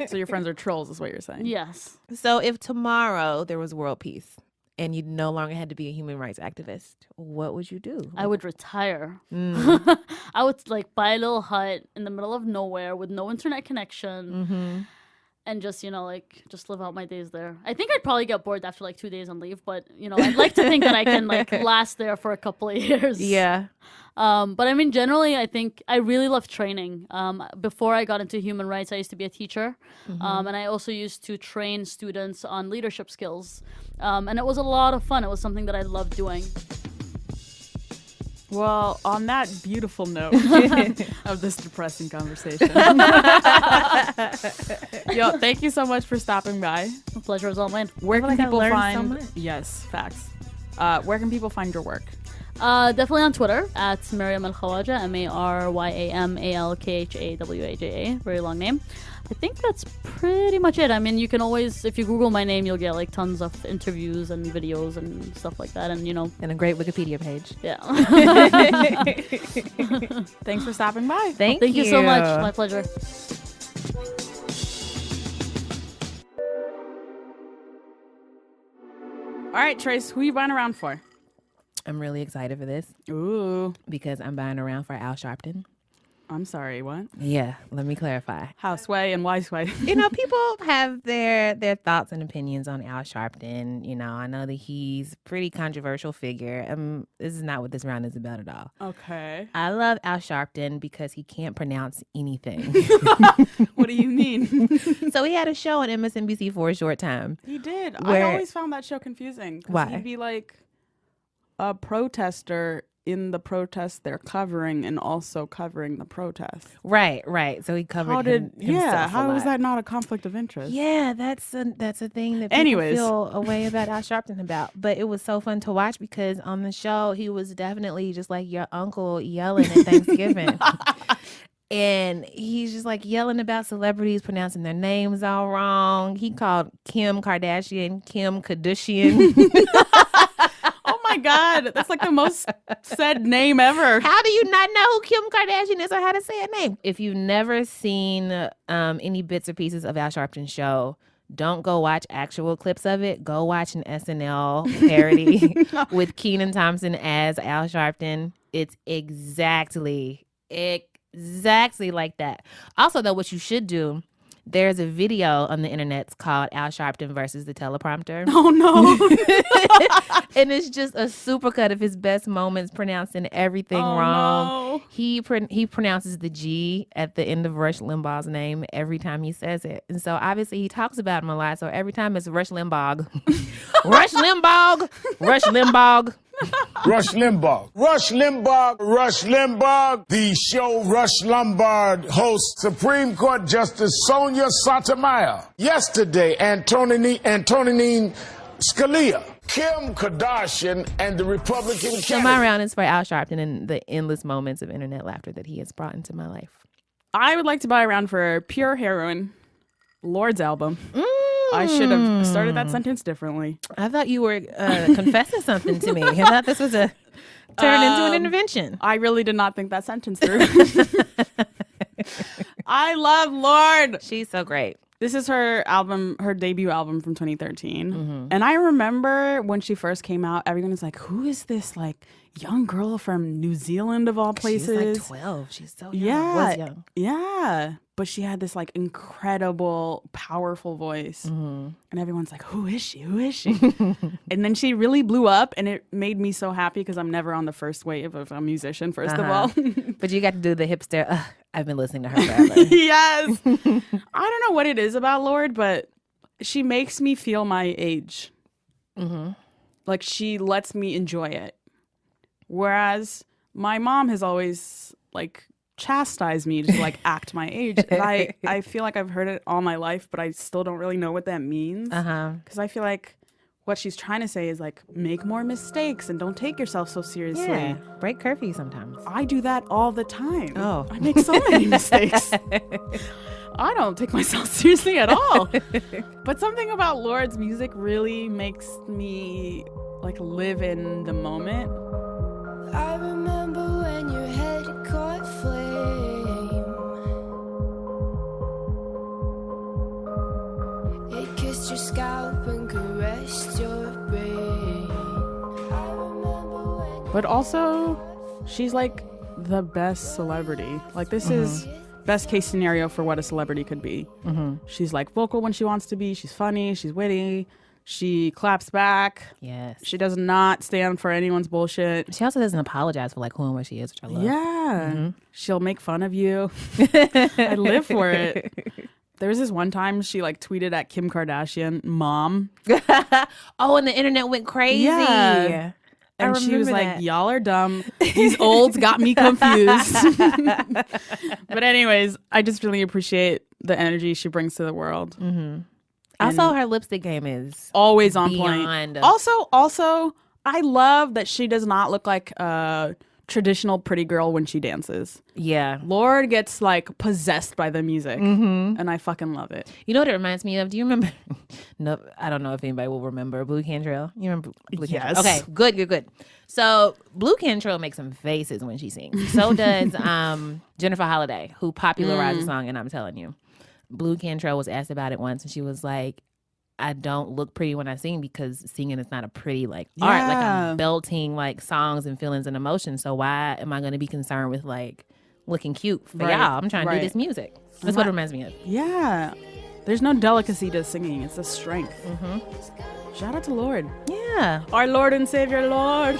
So your friends are trolls, is what you're saying? Yes. So if tomorrow there was world peace and you no longer had to be a human rights activist, what would you do? I would retire. I would buy a little hut in the middle of nowhere with no internet connection, and just just live out my days there. I think I'd probably get bored after 2 days on leave, but I'd like to think that I can last there for a couple of years. Yeah. But I mean, generally, I think I really love training. Before I got into human rights, I used to be a teacher, and I also used to train students on leadership skills, and it was a lot of fun. It was something that I loved doing. Well, on that beautiful note of this depressing conversation, yo, thank you so much for stopping by. The pleasure is all mine. Where can like I people learned so find? much. Yes, facts. Where can people find your work? Definitely on Twitter at Maryam Al Khawaja, MaryamAlKhawaja. Very long name. I think that's pretty much it. I mean, you can always, if you Google my name, you'll get tons of interviews and videos and stuff like that. And And a great Wikipedia page. yeah. Thanks for stopping by. Thank you so much. My pleasure. All right, Trace, who you buying around for? I'm really excited for this Ooh, because I'm buying around for Al Sharpton. I'm sorry, what? Yeah, let me clarify. How sway and why sway? People have their thoughts and opinions on Al Sharpton. I know that he's a pretty controversial figure. This is not what this round is about at all. Okay. I love Al Sharpton because he can't pronounce anything. What do you mean? So he had a show on MSNBC for a short time. He did. I Where- always found that show confusing. 'Cause Why? He'd be like a protester in the protest they're covering and also covering the protest. Right. So he covered himself how a is lot. that not a conflict of interest? Yeah, that's a thing that people Anyways. feel a way about Al Sharpton about. But it was so fun to watch because on the show he was definitely just like your uncle yelling at Thanksgiving. And he's just yelling about celebrities pronouncing their names all wrong. He called Kim Kardashian Kim Kardashian. Oh my God, that's the most said name ever. How do you not know who Kim Kardashian is or how to say her name? If you've never seen any bits or pieces of Al Sharpton's show, don't go watch actual clips of it. Go watch an SNL parody with Kenan Thompson as Al Sharpton. It's exactly like that. Also, though, what you should do, there's a video on the internet called Al Sharpton versus the teleprompter. Oh no. And it's just a supercut of his best moments pronouncing everything wrong. No. He pronounces the G at the end of Rush Limbaugh's name every time he says it. And so obviously he talks about him a lot. So every time it's Rush Limbaugh, Rush Limbaugh, Rush Limbaugh. Rush Limbaugh. Rush Limbaugh. Rush Limbaugh. The show Rush Lombard hosts Supreme Court Justice Sonia Sotomayor. Yesterday, Antonin Scalia. Kim Kardashian and the Republican So my candidate. round is for Al Sharpton and the endless moments of internet laughter that he has brought into my life. I would like to buy a round for Pure Heroin, Lord's album. I should have started that sentence differently. I thought you were confessing something to me. I thought this was a turn into an intervention. I really did not think that sentence through. I love Lord. She's so great. This is her album, her debut album from 2013. And I remember when she first came out, everyone was like, who is this like young girl from New Zealand of all places? She's like 12. She's so young. Yeah. Was young. Yeah. But she had this like incredible, powerful voice. And everyone's like, who is she? Who is she? And then she really blew up and it made me so happy because I'm never on the first wave of a musician, first of all. But you got to do the hipster. I've been listening to her forever. Yes. I don't know what it is about Lorde, but she makes me feel my age. Like she lets me enjoy it. Whereas my mom has always like chastised me to like act my age. And I feel like I've heard it all my life, but I still don't really know what that means. Because I feel like what she's trying to say is like make more mistakes and don't take yourself so seriously. Yeah. Break curfew sometimes. I do that all the time. Oh. I make so many mistakes. I don't take myself seriously at all. But something about Lorde's music really makes me like live in the moment. I remember when your head caught flame. It kissed your scalp and caressed your brain. I remember when But also, she's like the best celebrity. Like this is best case scenario for what a celebrity could be. She's like vocal when she wants to be. She's funny. She's witty. She claps back. Yes. She does not stand for anyone's bullshit. She also doesn't apologize for like who and what she is, which I love. Yeah. She'll make fun of you. I live for it. There was this one time she like tweeted at Kim Kardashian, "Mom." Oh, and the internet went crazy. Yeah. And she was remember like, that. y'all are dumb. These olds got me confused. But anyways, I just really appreciate the energy she brings to the world. Also, her lipstick game is Always on beyond. point. Also, I love that she does not look like a traditional pretty girl when she dances. Yeah. Lorde gets like possessed by the music. And I fucking love it. You know what it reminds me of? Do you remember? No, I don't know if anybody will remember Blue Cantrell. You remember Blue Yes. Cantrell? Okay, good. So Blue Cantrell makes some faces when she sings. So does Jennifer Holliday, who popularized the song. And I'm telling you, Blue Cantrell was asked about it once, and she was like, I don't look pretty when I sing because singing is not a pretty like art. Like Yeah. I'm belting like songs and feelings and emotions. So why am I going to be concerned with like looking cute for Right, y'all? I'm trying to do right. this music. That's what it reminds me of. Yeah. There's no delicacy to singing. It's a strength. Shout out to Lorde. Yeah. Our Lord and Savior, Lord.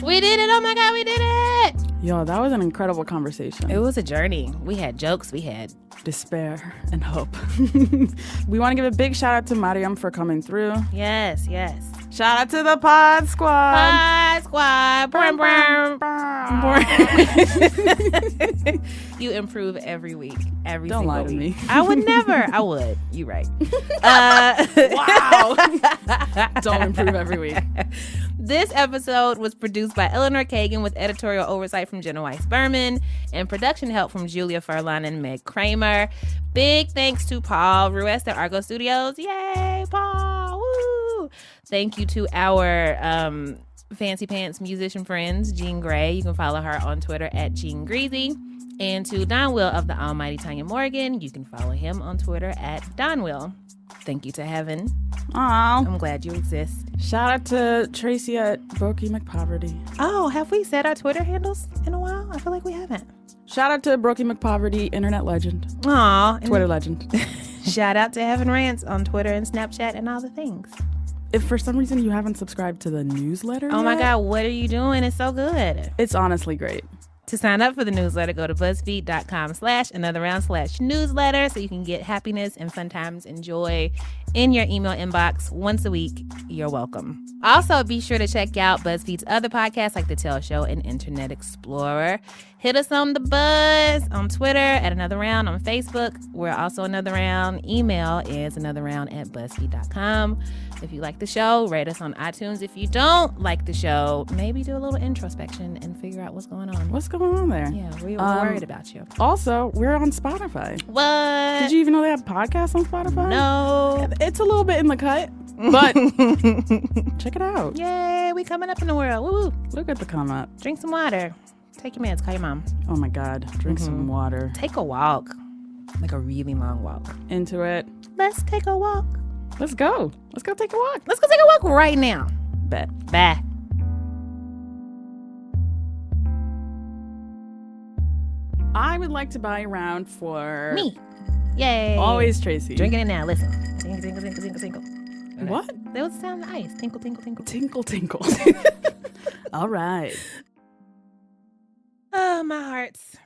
We did it. Oh my God, we did it. Yo, that was an incredible conversation. It was a journey. We had jokes. We had Despair and hope. We want to give a big shout out to Maryam for coming through. yes. Shout out to the Pod Squad. Hi, squad. Brum, brum. You improve every week. Every Don't single lie to week. me. I would never. I would. You right. Wow. Don't improve every week. This episode was produced by Eleanor Kagan with editorial oversight from Jenna Weiss Berman and production help from Julia Furlan and Meg Kramer. Big thanks to Paul Ruest at Argo Studios. Yay, Paul! Woo! Thank you to our fancy pants musician friends, Jean Gray. You can follow her on Twitter at Jean Greasy. And to Don Will of the Almighty Tanya Morgan, you can follow him on Twitter at Don Will. Thank you to Heben. Aw. I'm glad you exist. Shout out to Tracy at Brokey McPoverty. Oh, have we said our Twitter handles in a while? I feel like we haven't. Shout out to Brokey McPoverty, internet legend, Aw. and Twitter legend. Shout out to Heben Rants on Twitter and Snapchat and all the things. If for some reason you haven't subscribed to the newsletter Oh my yet, God, what are you doing? It's so good. it's honestly great. To sign up for the newsletter, go to BuzzFeed.com/anotherround/newsletter so you can get happiness and fun times and joy in your email inbox once a week. You're welcome. Also, be sure to check out BuzzFeed's other podcasts like The Tell Show and Internet Explorer. Hit us on the buzz on Twitter at Another Round, on Facebook. We're also Another Round. Email is anotherround@buzzfeed.com. If you like the show, rate us on iTunes. If you don't like the show, maybe do a little introspection and figure out what's going on. What's going on there? Yeah, we're worried about you. Also, we're on Spotify. What? Did you even know they have podcasts on Spotify? No. It's a little bit in the cut, but check it out. Yay, we coming up in the world. Woo woo. Look at the come up. Drink some water. Take your meds. Call your mom. Oh my God. Drink some water. Take a walk. Like a really long walk. Into it. Let's take a walk. Let's go. Let's go take a walk. Let's go take a walk right now. Bet. Bye. I would like to buy a round for Me. Yay. Always Tracy. Drinking it now. Listen. Tinkle, tinkle, tinkle, tinkle, tinkle. What? That was the sound of the ice. Tinkle, tinkle, tinkle. Tinkle, tinkle. All right. Oh, my hearts.